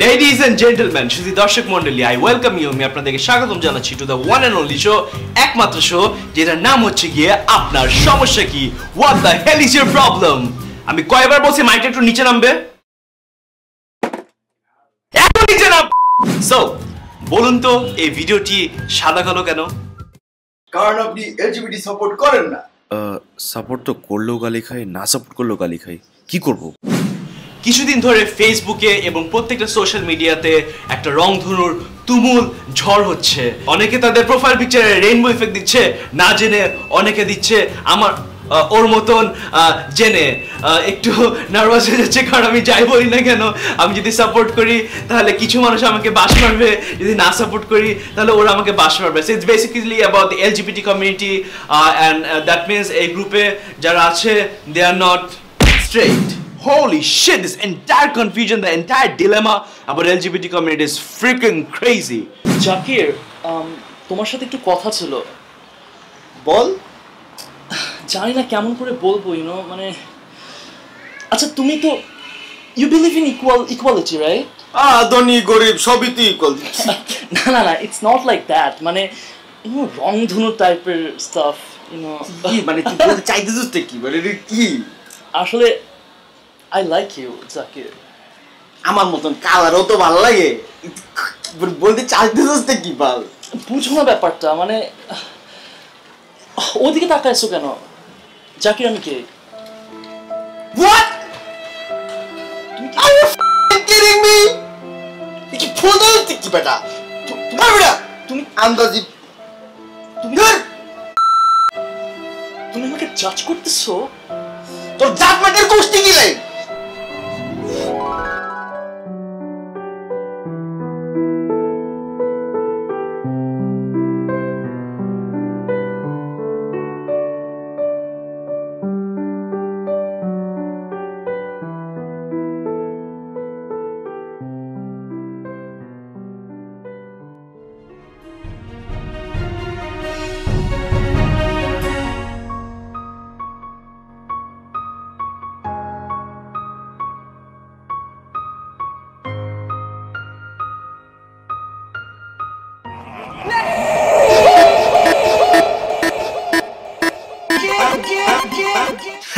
Ladies and gentlemen, শুধু দর্শক মণ্ডলী, I welcome you. আমি আপনাদেরকে স্বাগতম জানাচ্ছি to the one and only show, একমাত্র শো যেটার নাম হচ্ছে গিয়ে আপনার সমস্যা কি? What the hell is your problem? আমি কয়বার বলছি মাইকটা একটু নিচে নামবে? একটু নিচে নাম। So, বলুন তো এই ভিডিওটি সাদা কালো কেন? কারণ আপনি এলজিবিটি সাপোর্ট করেন না। সাপোর্ট তো করলেও গালি খাই, না সাপোর্ট করলেও গালি খাই, কি করব? কিছুদিন ধরে ফেসবুকে এবং প্রত্যেকটা সোশ্যাল মিডিয়াতে একটা রংধনুর তুমুল ঝড় হচ্ছে। অনেকে তাদের প্রোফাইল পিকচারে রেইনবো ইফেক্ট দিচ্ছে, না জেনে অনেকে দিচ্ছে আমার ওর মতন জেনে। একটু নার্ভাস হয়ে যাচ্ছে, কারণ আমি যাই বলি না কেন, আমি যদি সাপোর্ট করি তাহলে কিছু মানুষ আমাকে বাস মারবে, যদি না সাপোর্ট করি তাহলে ওরা আমাকে বাস মারবে। So it's basically about the LGBT community and that means এই গ্রুপে যারা আছে they are not straight. Holy shit, this entire confusion, the entire dilemma about LGBT community is freaking crazy. Zakir, তোমার সাথে একটু কথা ছিল। বল। জানি না কেমন করে বলবো, মানে আচ্ছা তুমি তো you believe in equality, right? ধনী গরিব সবই তো ইকুয়াল। না, it's not like that. মানে রংধনু টাইপের stuff, কি মানে তুই বলতে চাইতেছিস কি? মানে কি? আসলে I like you, Zakir. আমার মতন কালারও তো ভালো লাগে। বলতে চাইতেছিস কি বল? বুঝো না ব্যাপারটা, মানে ওদিকে তাকাইছো কেন? জাকির আমি কে? What? Are you kidding me? কি ফোন দিতে কি বেটা? তুমি আন্দাজি তুমি আমাকে জাজ করতেছো? তোর জাজমেন্টের গোষ্ঠী কি লাই?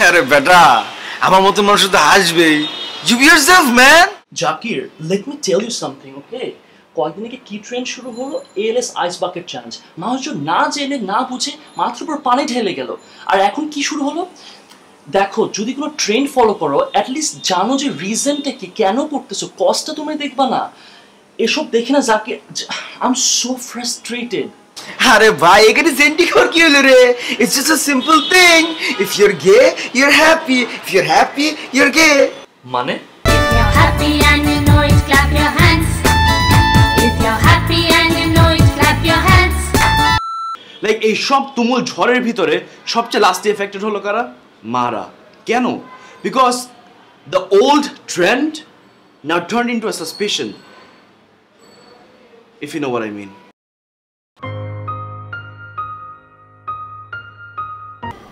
আরে বেটা, আমার মতো মানুষ তো হাসবেই। You be yourself, man. Zakir, let me tell you something, okay? কয়েকদিন আগে কি ট্রেন্ড শুরু হলো? ALS ice bucket challenge. মানুষজন না জেনে না বুঝে মাত্র পুরো পানি ঢেলে গেল। আর এখন কি শুরু হলো? দেখো, যদি কোনো ট্রেন্ড ফলো করো, অ্যাটলিস্ট জানো যে রিজনটা কি, কেন করতেছো, কজটা তুমি দেখবা না। এসব দেখে না Zakir, I am so frustrated. আরে ভাই, এখানে সেন্টিকোর কি হলো রে? It's just a simple thing. If you're gay, you're happy. If you're happy, you're gay. মানে? If you're happy and you know it, clap your hands. If you're happy and you know it, clap your hands. Like এই সব তুমুল ঝড়ের ভিতরে সবচেয়ে লাস্টে affected হলো কারা? মারা। কেন? Because the old trend now turned into a suspicion, if you know what I mean.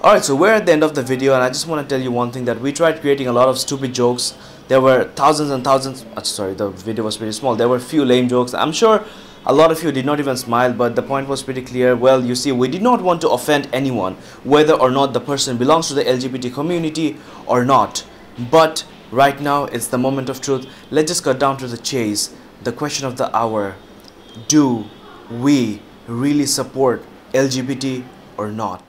Alright, so we're at the end of the video, and I just want to tell you one thing, that we tried creating a lot of stupid jokes. There were thousands and thousands, sorry, the video was pretty small. There were few lame jokes. I'm sure a lot of you did not even smile, but the point was pretty clear. Well, you see, we did not want to offend anyone, whether or not the person belongs to the LGBT community or not. But right now, it's the moment of truth. Let's just cut down to the chase. The question of the hour: do we really support LGBT or not?